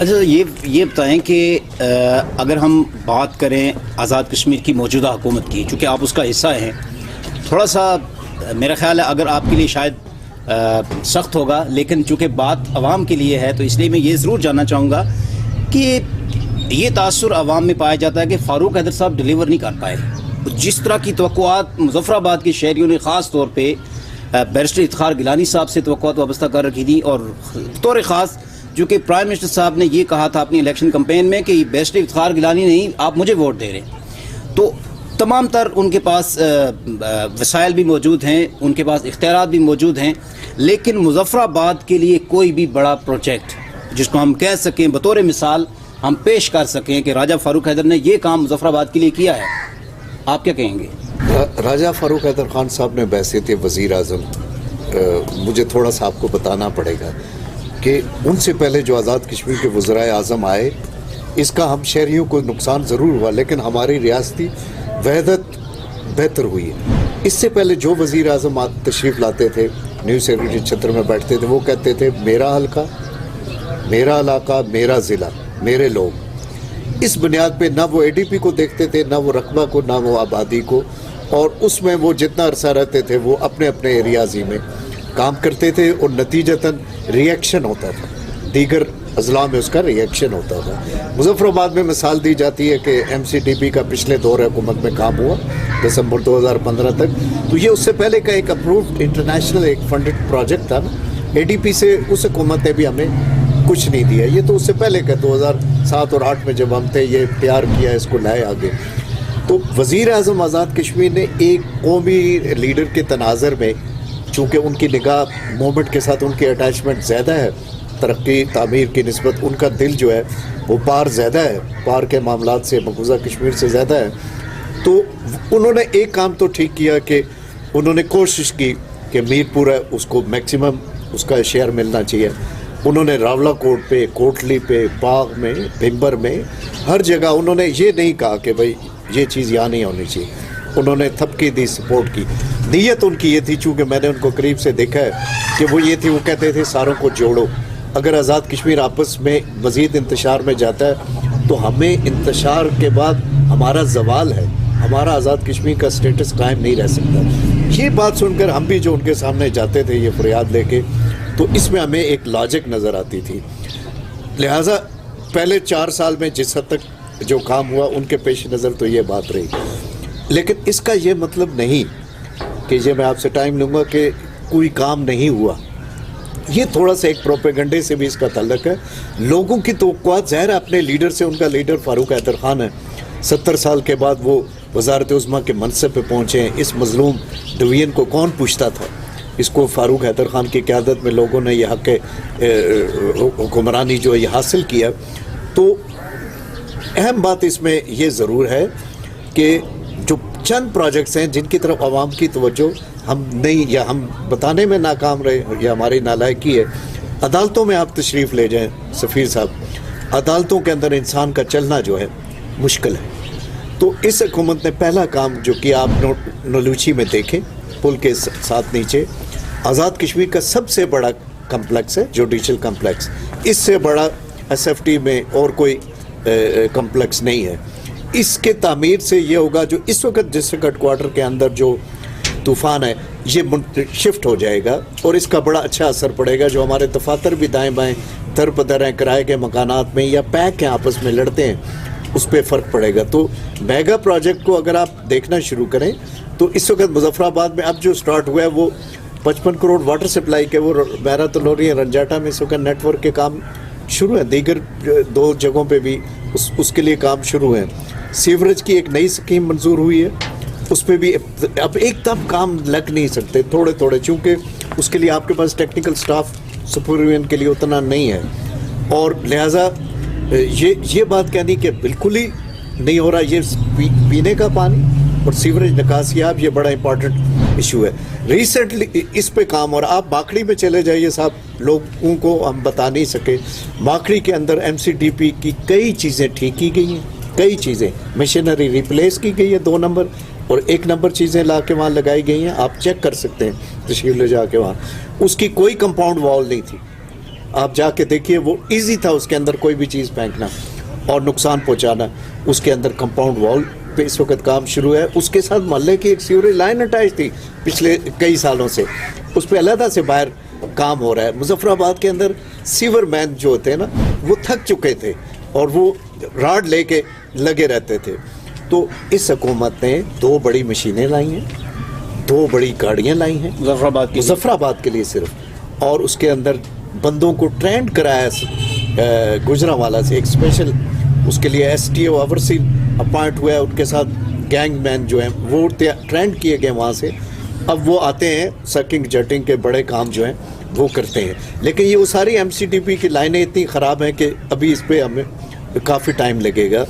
اچھا یہ بتائیں کہ اگر ہم بات کریں آزاد کشمیر کی موجودہ حکومت کی، چونکہ آپ اس کا حصہ ہیں، تھوڑا سا میرا خیال ہے اگر آپ کے لیے شاید سخت ہوگا، لیکن چونکہ بات عوام کے لیے ہے تو اس لیے میں یہ ضرور جاننا چاہوں گا کہ یہ تاثر عوام میں پایا جاتا ہے کہ فاروق حیدر صاحب ڈیلیور نہیں کر پائے جس طرح کی توقعات مظفر آباد کے شہریوں نے خاص طور پہ بیرسٹر افتخار گیلانی صاحب سے توقعات وابستہ کر رکھی تھی، اور طور خاص جو کہ پرائم منسٹر صاحب نے یہ کہا تھا اپنی الیکشن کمپین میں کہ بیرسٹر افتخار گیلانی نہیں، آپ مجھے ووٹ دے رہے ہیں، تو تمام تر ان کے پاس وسائل بھی موجود ہیں، ان کے پاس اختیارات بھی موجود ہیں، لیکن مظفر آباد کے لیے کوئی بھی بڑا پروجیکٹ جس کو ہم کہہ سکیں بطور مثال ہم پیش کر سکیں کہ راجہ فاروق حیدر نے یہ کام مظفر آباد کے لیے کیا ہے، آپ کیا کہیں گے؟ راجہ فاروق حیدر خان صاحب نے بحیثیت وزیر اعظم، مجھے تھوڑا سا آپ کو بتانا پڑے گا کہ ان سے پہلے جو آزاد کشمیر کے وزرائے اعظم آئے، اس کا ہم شہریوں کو نقصان ضرور ہوا، لیکن ہماری ریاستی وحدت بہتر ہوئی ہے۔ اس سے پہلے جو وزیر اعظم تشریف لاتے تھے، نیو سیکرٹری چھتر میں بیٹھتے تھے، وہ کہتے تھے میرا حلقہ، میرا علاقہ، میرا ضلع، میرے لوگ۔ اس بنیاد پہ نہ وہ اے ڈی پی کو دیکھتے تھے، نہ وہ رقبہ کو، نہ وہ آبادی کو، اور اس میں وہ جتنا عرصہ رہتے تھے وہ اپنے اپنے ایریازی میں کام کرتے تھے، اور نتیجتاً ریئیکشن ہوتا تھا، دیگر اضلاع میں اس کا ریئیکشن ہوتا تھا۔ مظفر آباد میں مثال دی جاتی ہے کہ ایم سی ڈی پی کا پچھلے دور حکومت میں کام ہوا دسمبر 2015 تک، تو یہ اس سے پہلے کا ایک اپرووڈ انٹرنیشنل ایک فنڈڈ پروجیکٹ تھا نا، اے ڈی پی سے اس حکومت نے بھی ہمیں کچھ نہیں دیا، یہ تو اس سے پہلے کا 2007 اور 2008 میں جب ہم تھے یہ تیار کیا، اس کو لائے آگے۔ تو وزیر اعظم آزاد کشمیر نے ایک قومی لیڈر کے تناظر میں، چونکہ ان کی نگاہ مومنٹ کے ساتھ ان کی اٹیچمنٹ زیادہ ہے ترقی تعمیر کی نسبت، ان کا دل جو ہے وہ پار زیادہ ہے، پار کے معاملات سے مقبوضہ کشمیر سے زیادہ ہے، تو انہوں نے ایک کام تو ٹھیک کیا کہ انہوں نے کوشش کی کہ میر پورہ اس کو میکسیمم اس کا شیئر ملنا چاہیے۔ انہوں نے راولہ کوٹ پہ، کوٹلی پہ، باغ میں، بھمبر میں، ہر جگہ انہوں نے یہ نہیں کہا کہ بھائی یہ چیز یہاں نہیں ہونی چاہیے، انہوں نے تھپکی دی، سپورٹ کی۔ نیت ان کی یہ تھی، چونکہ میں نے ان کو قریب سے دیکھا ہے کہ وہ یہ تھی، وہ کہتے تھے ساروں کو جوڑو، اگر آزاد کشمیر آپس میں مزید انتشار میں جاتا ہے تو ہمیں انتشار کے بعد ہمارا زوال ہے، ہمارا آزاد کشمیر کا سٹیٹس قائم نہیں رہ سکتا۔ یہ بات سن کر ہم بھی جو ان کے سامنے جاتے تھے یہ فریاد لے کے، تو اس میں ہمیں ایک لاجک نظر آتی تھی، لہٰذا پہلے 4 سال میں جس حد تک جو کام ہوا ان کے پیش نظر تو یہ بات رہی، لیکن اس کا یہ مطلب نہیں کہ یہ میں آپ سے ٹائم لوں گا کہ کوئی کام نہیں ہوا۔ یہ تھوڑا سا ایک پروپیگنڈے سے بھی اس کا تعلق ہے، لوگوں کی توقعات ظاہر ہے اپنے لیڈر سے، ان کا لیڈر فاروق حیدر خان ہے، 70 سال کے بعد وہ وزارت عظمیٰ کے منصب پہ پہنچے ہیں، اس مظلوم ڈویژن کو کون پوچھتا تھا، اس کو فاروق حیدر خان کی قیادت میں لوگوں نے یہ حق حکمرانی جو ہے یہ حاصل کیا۔ تو اہم بات اس میں یہ ضرور ہے کہ جو چند پروجیکٹس ہیں جن کی طرف عوام کی توجہ ہم نہیں، یا ہم بتانے میں ناکام رہے، یا ہماری نالائقی ہے۔ عدالتوں میں آپ تشریف لے جائیں سفیر صاحب، عدالتوں کے اندر انسان کا چلنا جو ہے مشکل ہے۔ تو اس حکومت نے پہلا کام جو کیا، آپ نلوچی میں دیکھیں، پل کے ساتھ نیچے آزاد کشمیر کا سب سے بڑا کمپلیکس ہے، جوڈیشل کمپلیکس، اس سے بڑا ایس ایف ٹی میں اور کوئی کمپلیکس نہیں ہے۔ اس کے تعمیر سے یہ ہوگا جو اس وقت ڈسٹرکٹ ہیڈ کوارٹر کے اندر جو طوفان ہے یہ شفٹ ہو جائے گا، اور اس کا بڑا اچھا اثر پڑے گا، جو ہمارے دفاتر بھی دائیں بائیں در بدر ہیں کرائے کے مکانات میں یا پیک ہیں آپس میں لڑتے ہیں، اس پہ فرق پڑے گا۔ تو میگا پروجیکٹ کو اگر آپ دیکھنا شروع کریں تو اس وقت مظفر آباد میں اب جو سٹارٹ ہوا ہے وہ 55 کروڑ واٹر سپلائی کے، وہ بیرا تلوری رنجاٹا میں اس وقت نیٹ ورک کے کام شروع ہیں، دیگر 2 جگہوں پہ بھی اس کے لیے کام شروع ہیں۔ سیوریج کی ایک نئی اسکیم منظور ہوئی ہے، اس پہ بھی اب ایک دم کام لگ نہیں سکتے، تھوڑے تھوڑے، چونکہ اس کے لیے آپ کے پاس ٹیکنیکل سٹاف سپرویژن کے لیے اتنا نہیں ہے، اور لہٰذا یہ بات کہنی کہ بالکل ہی نہیں ہو رہا، یہ پینے کا پانی اور سیوریج نکاسیاب یہ بڑا امپورٹنٹ ایشو ہے۔ ریسنٹلی اس پہ کام، اور آپ ماکڑی میں چلے جائیے صاحب، لوگوں کو ہم بتا نہیں سکے، ماکڑی کے اندر ایم سی ڈی پی کی کئی چیزیں ٹھیک کی گئی ہیں، کئی چیزیں، مشینری ریپلیس کی گئی ہے 2 نمبر، اور 1 نمبر چیزیں لا کے وہاں لگائی گئی ہیں، آپ چیک کر سکتے ہیں تشریف لے جا کے وہاں، اس کی کوئی کمپاؤنڈ وال نہیں تھی، آپ جا کے دیکھیے وہ ایزی تھا اس کے اندر کوئی بھی چیز پھینکنا اور نقصان پہنچانا. اس کے اندر کمپاؤنڈ وال پہ اس وقت کام شروع ہے. اس کے ساتھ محلے کی ایک سیوریج لائن اٹیچ تھی پچھلے کئی سالوں سے, اس پہ علیحدہ سے باہر کام ہو رہا ہے. مظفر آباد کے اندر سیور مین جو ہوتے ہیں نا وہ تھک چکے تھے اور وہ راڈ لے کے لگے رہتے تھے. تو اس حکومت نے 2 بڑی مشینیں لائی ہیں, 2 بڑی گاڑیاں لائی ہیں مظفر آباد کے لیے صرف, اور اس کے اندر بندوں کو ٹرینڈ کرایا گجرانوالہ سے ایک اسپیشل, اس کے لیے ایس ٹی او اوورسی اپوائنٹ ہوا ہے, ان کے ساتھ گینگ مین جو ہیں وہ ٹرینڈ کیے گئے وہاں سے. اب وہ آتے ہیں سکنگ جٹنگ کے بڑے کام جو ہیں وہ کرتے ہیں. لیکن یہ وہ ساری ایم سی ڈی پی کی لائنیں اتنی خراب ہیں کہ ابھی اس پہ ہمیں کافی ٹائم لگے گا.